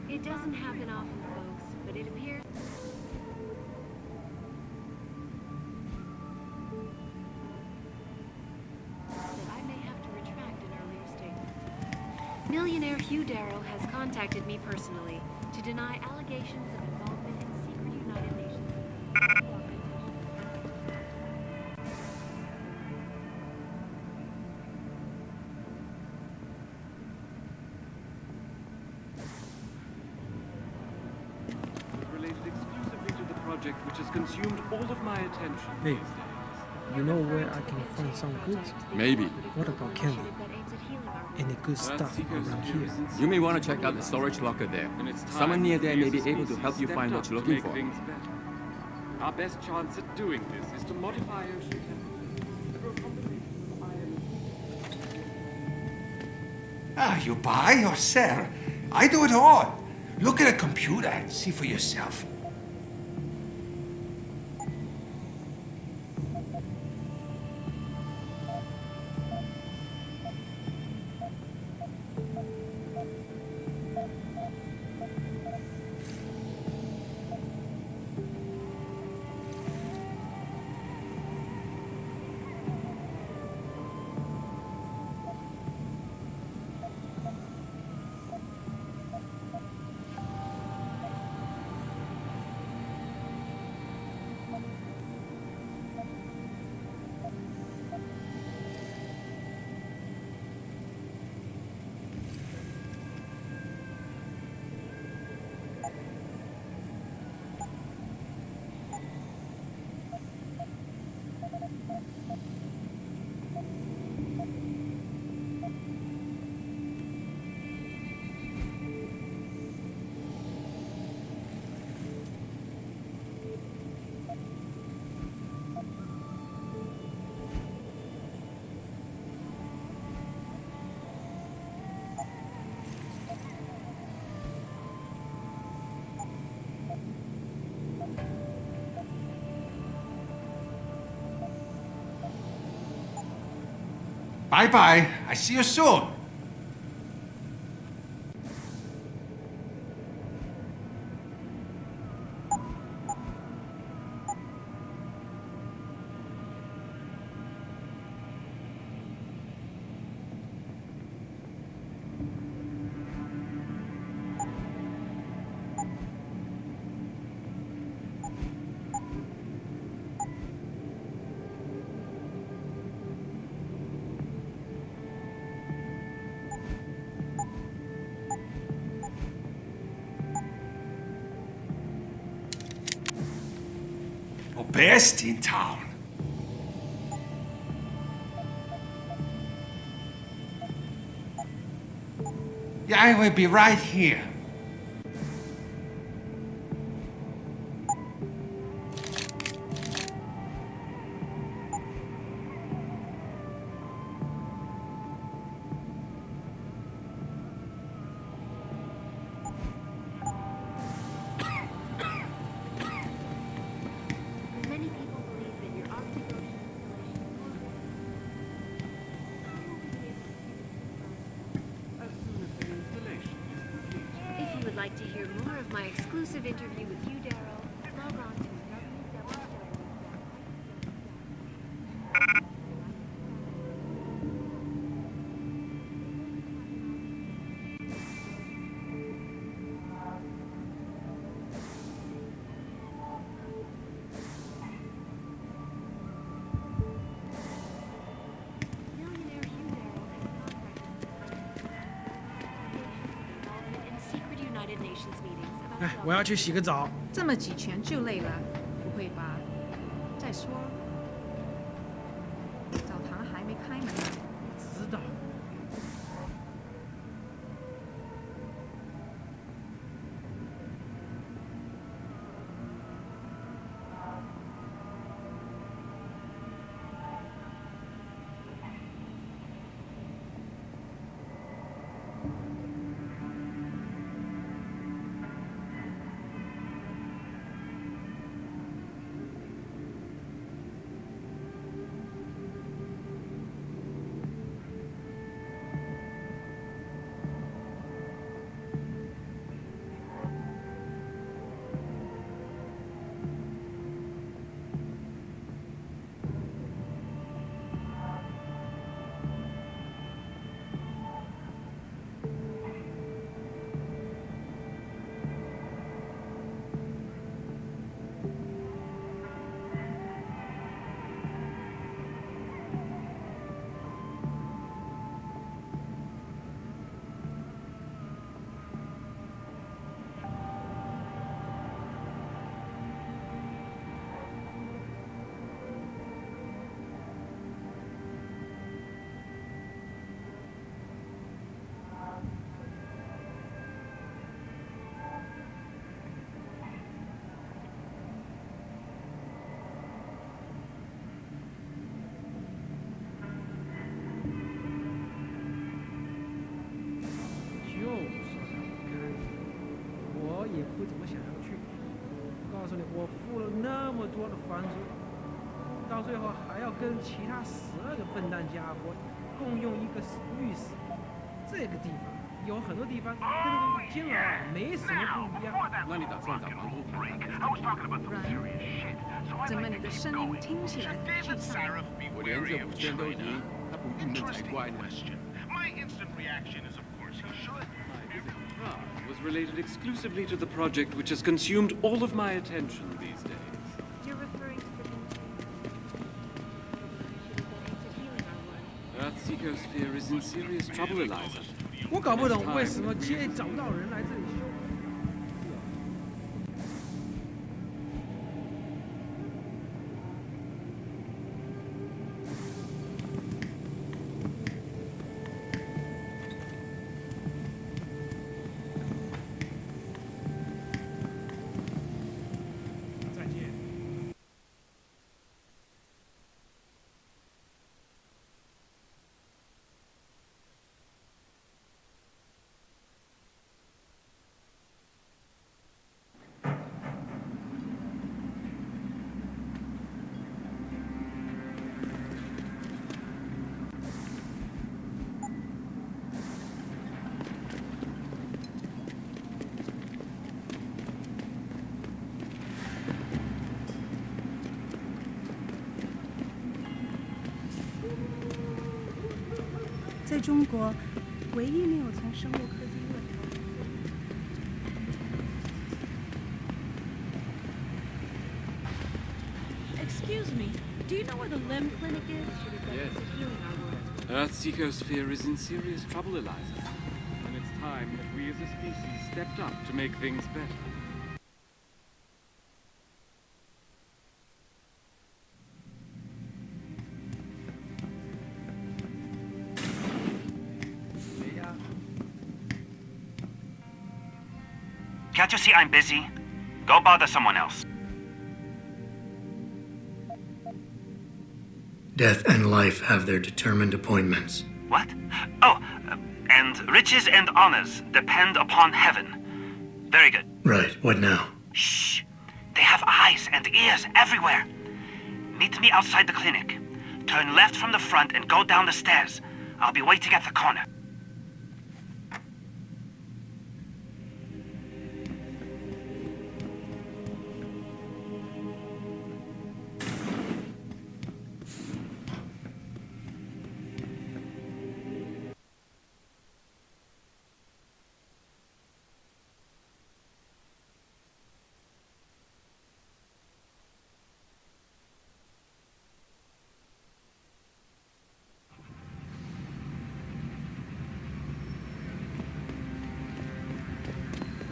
It doesn't happen often, folks, but it appears that I may have to retract an earlier statement. Millionaire Hugh Darrow has contacted me personally to deny allegations of involvement in secret United Nations. Which has consumed all of my attention. Hey, you know where I can find some goods? Maybe. What about candy? Any good stuff around here? You may want to check out the storage locker there. Someone near there may be able to help you find what you're looking for. Our best chance at doing this is to modify ocean temperature through a combination of iron. You buy or sell. I do it all. Look at a computer and see for yourself. Bye-bye. I see you soon. Best in town. Yeah, I will be right here. Like to hear more of my exclusive interview with Hugh Darrow, log on to www. United Nations meetings about 哎，我要去洗个澡。这么几拳就累了，不会吧？再说，澡堂还没开门呢。知道。我付了那么多的房租，到最后还要跟其他12个笨蛋家伙共用一个浴室。这个地方有很多地方跟那个监牢啊没什么不一样。那你打算找房东谈怎么你的声音听起来沮丧？我连这5圈都赢，他不郁闷才怪呢。Was related exclusively to the project which has consumed all of my attention these days. You're referring to the Earth's ecosphere is in serious trouble, Eliza. 我搞不懂为什么街找不到人来这里修。再见。在中国，唯一没有从生物科技热潮。Excuse me, do you know where the limb clinic is? Yes. Healing our world. Earth's ecosphere is in serious trouble, Eliza. And it's time that we as a species stepped up to make things better. Can't you see I'm busy? Go bother someone else. Death and life have their determined appointments. What? Oh, and riches and honors depend upon heaven. Very good. Right, what now? Shh. They have eyes and ears everywhere. Meet me outside the clinic. Turn left from the front and go down the stairs. I'll be waiting at the corner.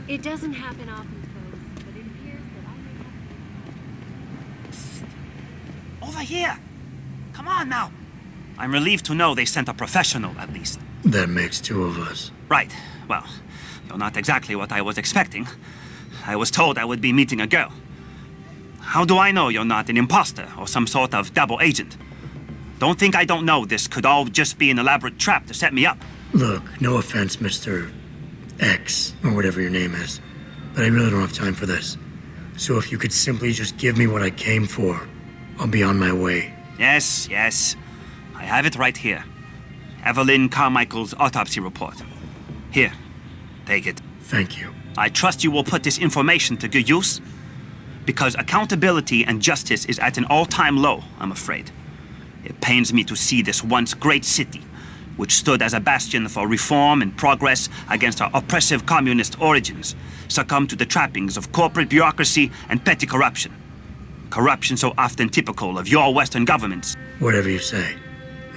It doesn't happen often, folks, but it appears that I may have... Over here! Come on now! I'm relieved to know they sent a professional, at least. That makes 2 of us. Right. Well, you're not exactly what I was expecting. I was told I would be meeting a girl. How do I know you're not an imposter or some sort of double agent? Don't think I don't know this could all just be an elaborate trap to set me up. Look, no offense, Mr. X, or whatever your name is, but I really don't have time for this. So if you could simply just give me what I came for, I'll be on my way. Yes, yes. I have it right here. Evelyn Carmichael's autopsy report. Here, take it. Thank you. I trust you will put this information to good use, because accountability and justice is at an all-time low, I'm afraid. It pains me to see this once great city, which stood as a bastion for reform and progress against our oppressive communist origins, succumb to the trappings of corporate bureaucracy and petty corruption. Corruption so often typical of your Western governments. Whatever you say.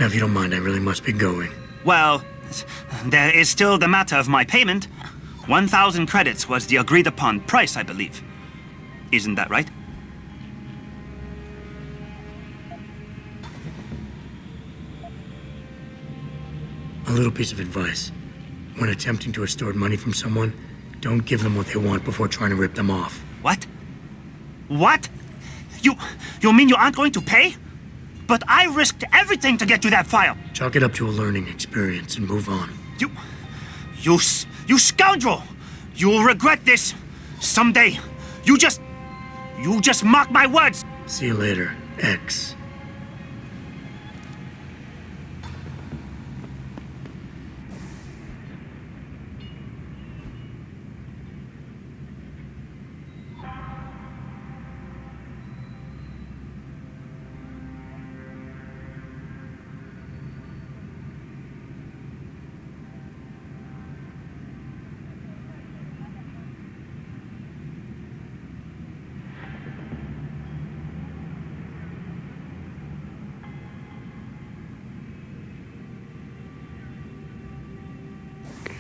Now, if you don't mind, I really must be going. Well, there is still the matter of my payment. 1,000 credits was the agreed-upon price, I believe. Isn't that right? A little piece of advice. When attempting to extort money from someone, don't give them what they want before trying to rip them off. What? What? You mean you aren't going to pay? But I risked everything to get you that file. Chalk it up to a learning experience and move on. You scoundrel! You will regret this someday. You just You just mocked my words! See you later, X.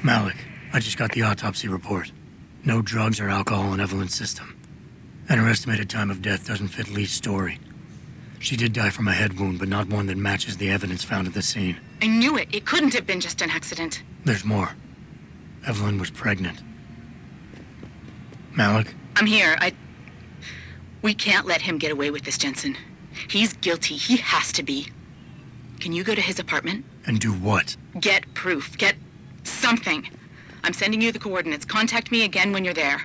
Malik, I just got the autopsy report. No drugs or alcohol in Evelyn's system. And her estimated time of death doesn't fit Lee's story. She did die from a head wound, but not one that matches the evidence found at the scene. I knew it. It couldn't have been just an accident. There's more. Evelyn was pregnant. Malik? I'm here. We can't let him get away with this, Jensen. He's guilty. He has to be. Can you go to his apartment? And do what? Get proof. Get something. I'm sending you the coordinates. Contact me again when you're there.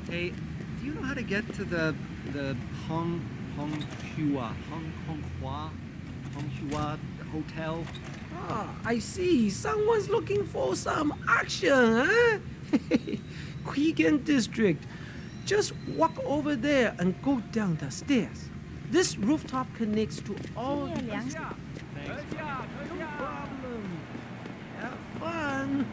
Hey, do you know how to get to the Honghua Hotel? Ah, I see. Someone's looking for some action, huh? Quigan District. Just walk over there and go down the stairs. This rooftop connects to all the... No problem. Have fun.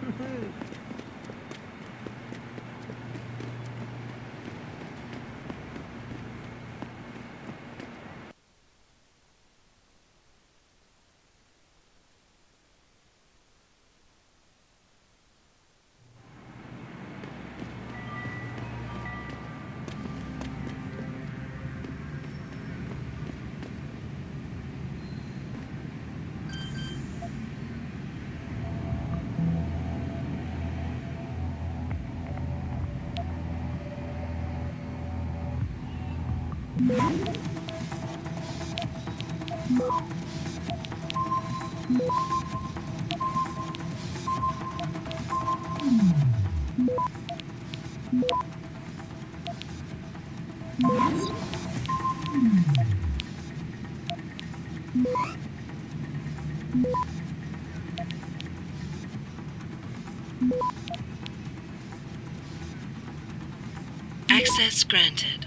Access granted.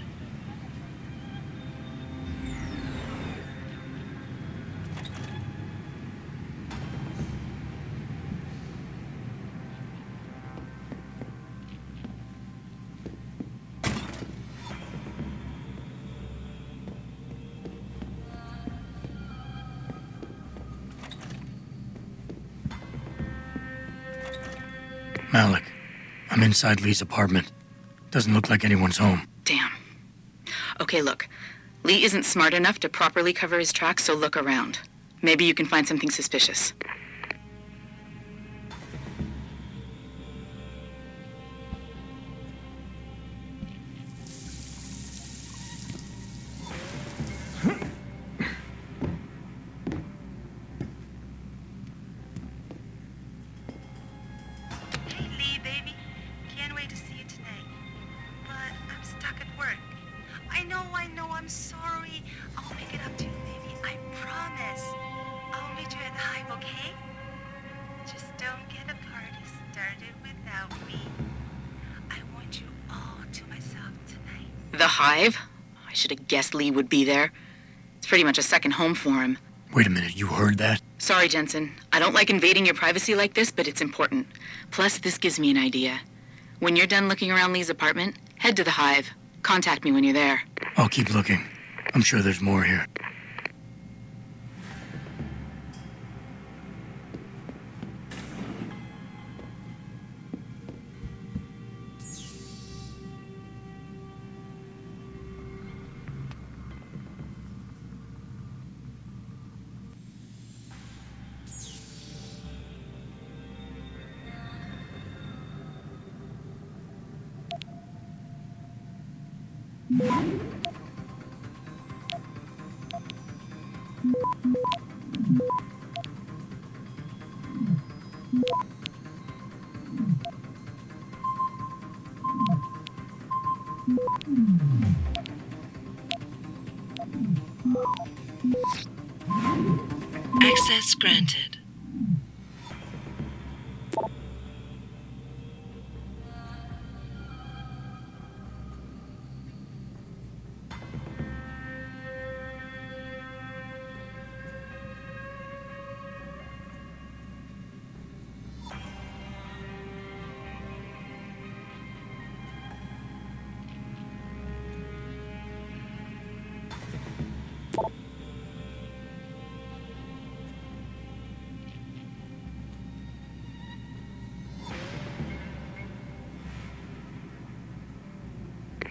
Malik, I'm inside Lee's apartment. Doesn't look like anyone's home. Damn. Okay, look. Lee isn't smart enough to properly cover his tracks, so look around. Maybe you can find something suspicious. I'm sorry. I'll make it up to you, baby. I promise. I'll meet you at the Hive, okay? Just don't get a party started without me. I want you all to myself tonight. The Hive? I should have guessed Lee would be there. It's pretty much a second home for him. Wait a minute, you heard that? Sorry, Jensen. I don't like invading your privacy like this, but it's important. Plus, this gives me an idea. When you're done looking around Lee's apartment, head to the Hive. Contact me when you're there. I'll keep looking. I'm sure there's more here. Access granted.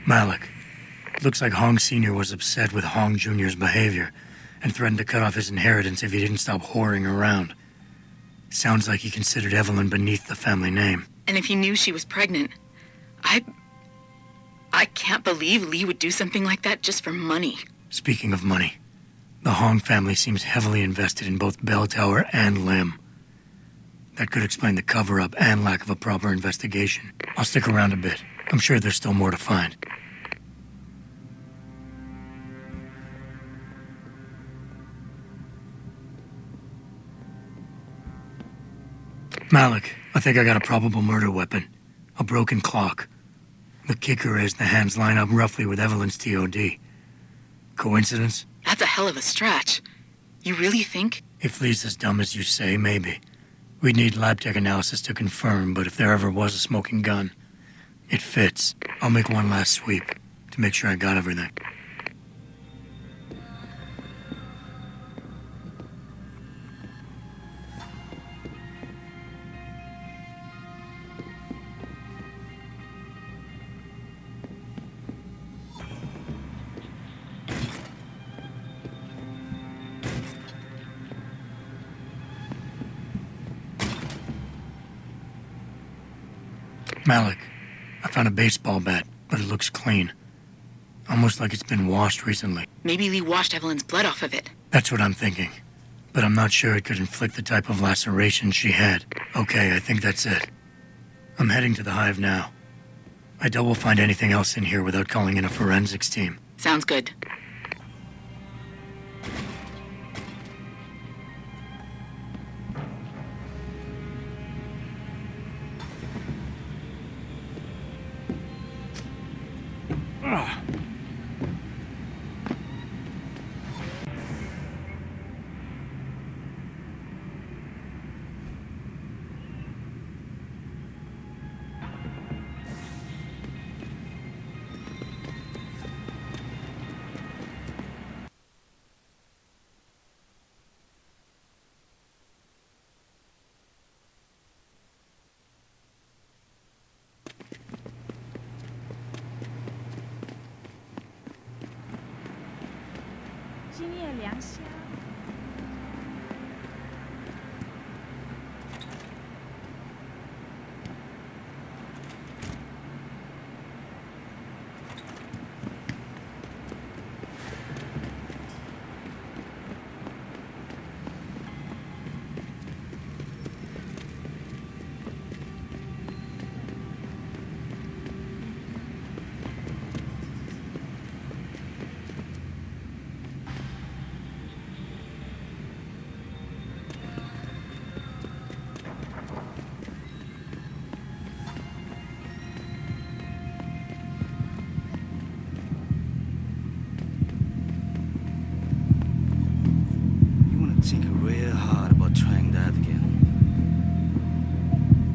Malik. Looks like Hong Sr. was upset with Hong Jr.'s behavior and threatened to cut off his inheritance if he didn't stop whoring around. Sounds like he considered Evelyn beneath the family name. And if he knew she was pregnant, I can't believe Lee would do something like that just for money. Speaking of money, the Hong family seems heavily invested in both Bell Tower and Lim. That could explain the cover-up and lack of a proper investigation. I'll stick around a bit. I'm sure there's still more to find. Malik, I think I got a probable murder weapon. A broken clock. The kicker is the hands line up roughly with Evelyn's TOD. Coincidence? That's a hell of a stretch. You really think? If Lee's as dumb as you say, maybe. We'd need lab tech analysis to confirm, but if there ever was a smoking gun, it fits. I'll make one last sweep to make sure I got everything. Malik, I found a baseball bat, but it looks clean. Almost like it's been washed recently. Maybe Lee washed Evelyn's blood off of it. That's what I'm thinking. but I'm not sure it could inflict the type of laceration she had. Okay, I think that's it. I'm heading to the hive now. I doubt we'll find anything else in here without calling in a forensics team. Sounds good.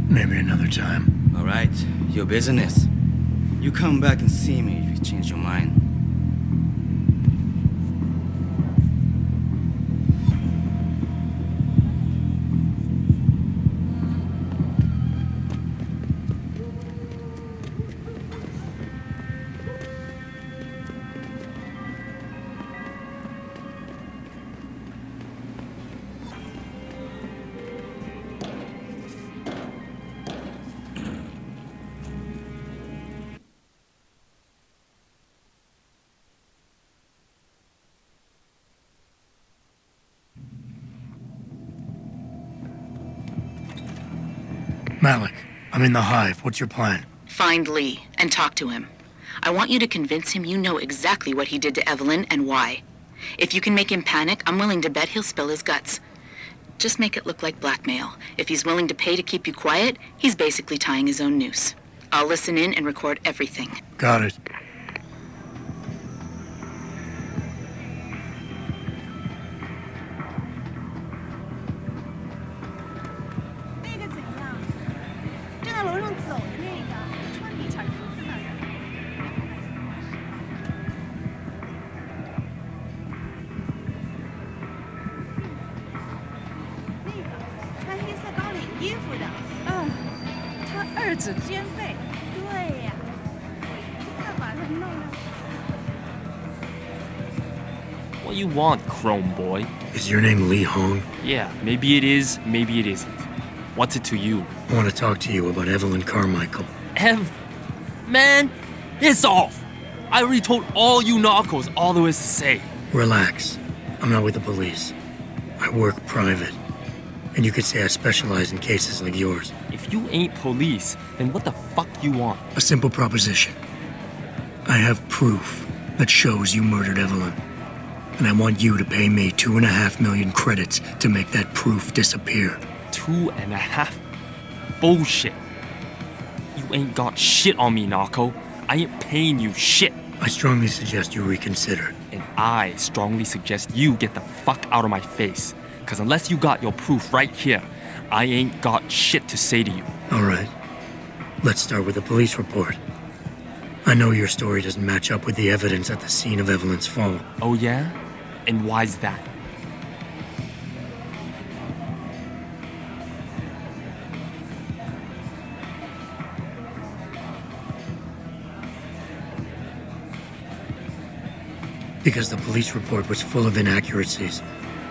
Maybe another time. All right, your business. You come back and see me if you change your mind. Malik, I'm in the hive. What's your plan? Find Lee and talk to him. I want you to convince him you know exactly what he did to Evelyn and why. If you can make him panic, I'm willing to bet he'll spill his guts. Just make it look like blackmail. If he's willing to pay to keep you quiet, he's basically tying his own noose. I'll listen in and record everything. Got it. What you want, Chrome Boy? Is your name Lee Hong? Yeah, maybe it is, maybe it isn't. What's it to you? I want to talk to you about Evelyn Carmichael. Man, piss off! I already told all you narcos all there is to say. Relax. I'm not with the police. I work private. And you could say I specialize in cases like yours. If you ain't police, then what the fuck you want? A simple proposition. I have proof that shows you murdered Evelyn. And I want you to pay me 2.5 million credits to make that proof disappear. 2.5? Bullshit. You ain't got shit on me, narco. I ain't paying you shit. I strongly suggest you reconsider. And I strongly suggest you get the fuck out of my face. Because unless you got your proof right here, I ain't got shit to say to you. All right. Let's start with the police report. I know your story doesn't match up with the evidence at the scene of Evelyn's fall. Oh yeah? And why's that? Because the police report was full of inaccuracies.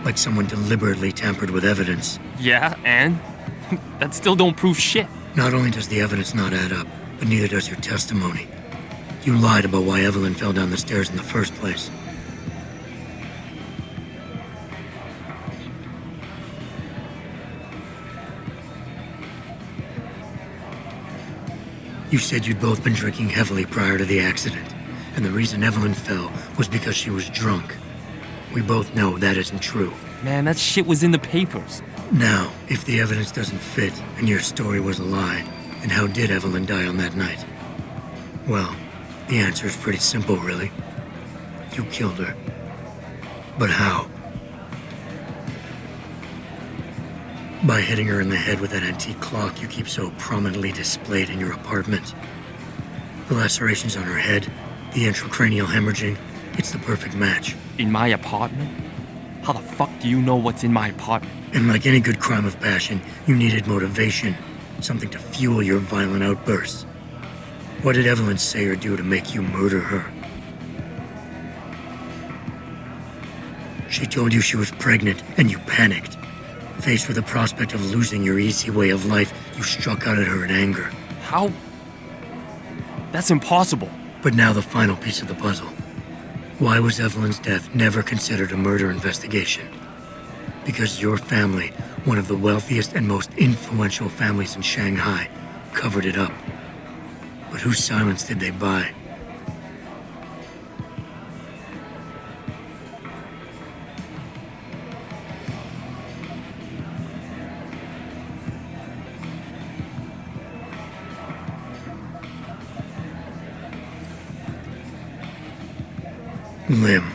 Like someone deliberately tampered with evidence. Yeah, and? That still don't prove shit. Not only does the evidence not add up, but neither does your testimony. You lied about why Evelyn fell down the stairs in the first place. You said you'd both been drinking heavily prior to the accident, and the reason Evelyn fell was because she was drunk. We both know that isn't true. Man, that shit was in the papers. Now, if the evidence doesn't fit and your story was a lie, then how did Evelyn die on that night? Well, the answer is pretty simple, really. You killed her. But how? By hitting her in the head with that antique clock you keep so prominently displayed in your apartment. The lacerations on her head, the intracranial hemorrhaging, it's the perfect match. In my apartment? How the fuck do you know what's in my apartment? And like any good crime of passion, you needed motivation, something to fuel your violent outbursts. What did Evelyn say or do to make you murder her? She told you she was pregnant, and you panicked. Faced with the prospect of losing your easy way of life, you struck out at her in anger. How? That's impossible. But now the final piece of the puzzle. Why was Evelyn's death never considered a murder investigation? Because your family, one of the wealthiest and most influential families in Shanghai, covered it up. But whose silence did they buy? Lim.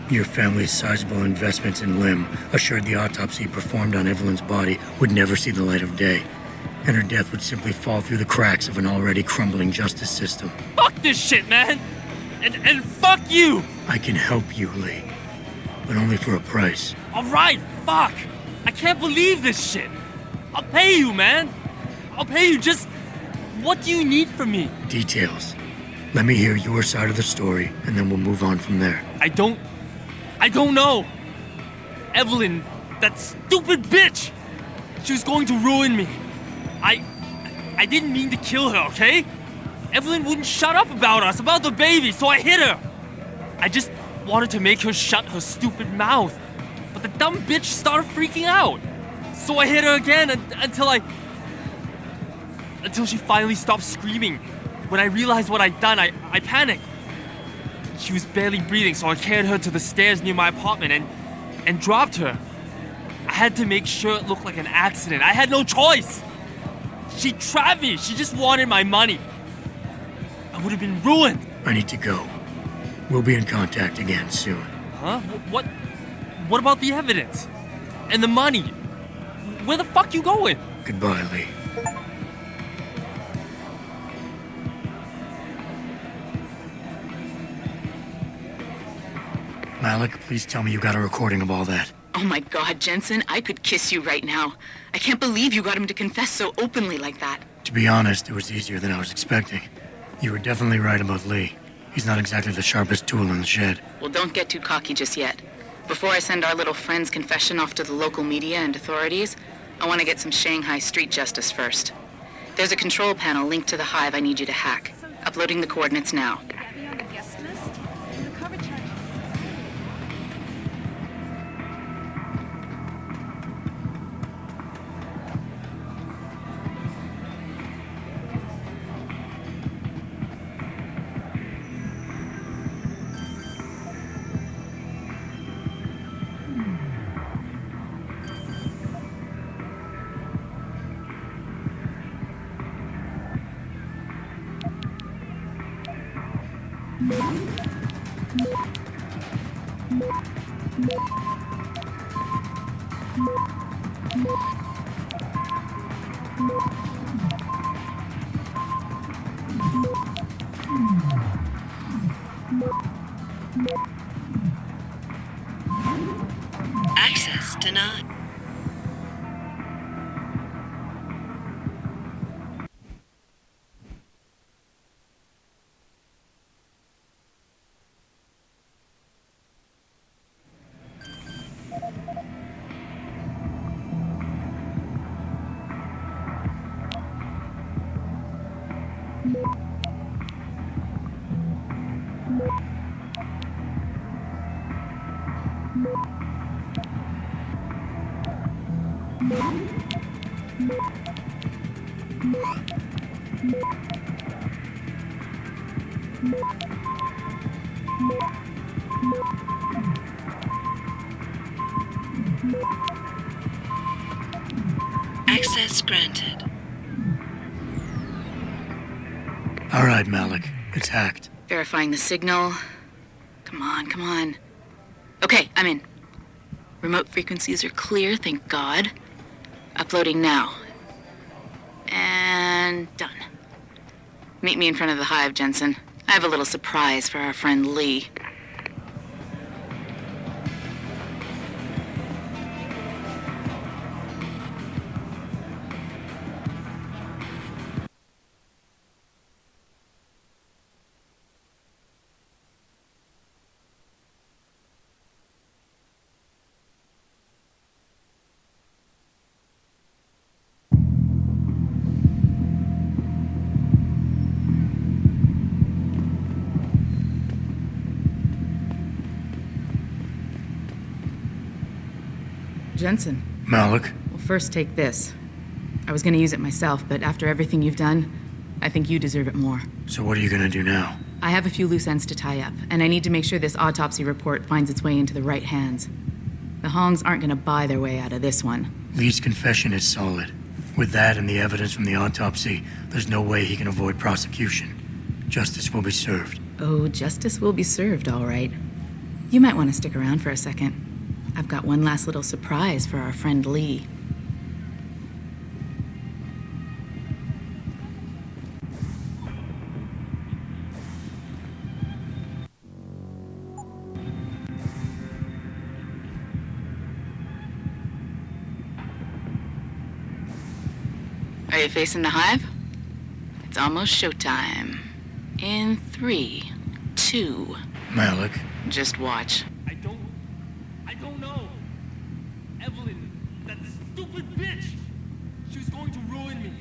Your family's sizable investments in Lim assured the autopsy performed on Evelyn's body would never see the light of day, and her death would simply fall through the cracks of an already crumbling justice system. Fuck this shit, man! And fuck you! I can help you, Lee, but only for a price. Alright, fuck! I can't believe this shit! I'll pay you, man! I'll pay you, just... What do you need from me? Details. Let me hear your side of the story, and then we'll move on from there. I don't know. Evelyn, that stupid bitch! She was going to ruin me. I didn't mean to kill her, okay? Evelyn wouldn't shut up about us, about the baby, so I hit her. I just wanted to make her shut her stupid mouth. But the dumb bitch started freaking out. So I hit her again until she finally stopped screaming. When I realized what I'd done, I panicked. She was barely breathing, so I carried her to the stairs near my apartment and dropped her. I had to make sure it looked like an accident. I had no choice. She trapped me. She just wanted my money. I would have been ruined. I need to go. We'll be in contact again soon. Huh? What about the evidence? And the money? Where the fuck you going? Goodbye, Lee. Malik, please tell me you got a recording of all that. Oh my God, Jensen, I could kiss you right now. I can't believe you got him to confess so openly like that. To be honest, it was easier than I was expecting. You were definitely right about Lee. He's not exactly the sharpest tool in the shed. Well, don't get too cocky just yet. Before I send our little friend's confession off to the local media and authorities, I want to get some Shanghai street justice first. There's a control panel linked to the hive I need you to hack. Uploading the coordinates now. Access denied. Access granted. All right, Malik. It's hacked. Verifying the signal. Come on, come on. Okay, I'm in. Remote frequencies are clear, thank God. Uploading now. And done. Meet me in front of the hive, Jensen. I have a little surprise for our friend Lee. Jensen. Malik? Well, first take this. I was gonna use it myself, but after everything you've done, I think you deserve it more. So what are you gonna do now? I have a few loose ends to tie up, and I need to make sure this autopsy report finds its way into the right hands. The Hongs aren't gonna buy their way out of this one. Lee's confession is solid. With that and the evidence from the autopsy, there's no way he can avoid prosecution. Justice will be served. Oh, justice will be served, all right. You might want to stick around for a second. I've got one last little surprise for our friend Lee. Are you facing the hive? It's almost showtime. In 3, 2... Malik. Just watch. I don't know. Evelyn, that stupid bitch! She was going to ruin me.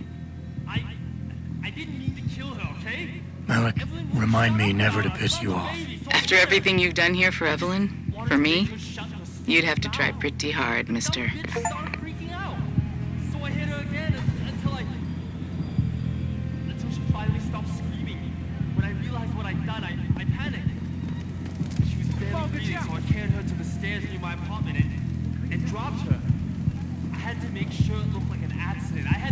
I didn't mean to kill her, okay? Malik, remind me never to piss you off. After everything you've done here for Evelyn, for me, you'd have to try pretty hard, mister. So I hit her again until she finally stopped screaming. When I realized what I'd done, I panicked. She was barely breathing, so I carried her to the stairs near my apartment and dropped her. I had to make sure it looked like an accident. I had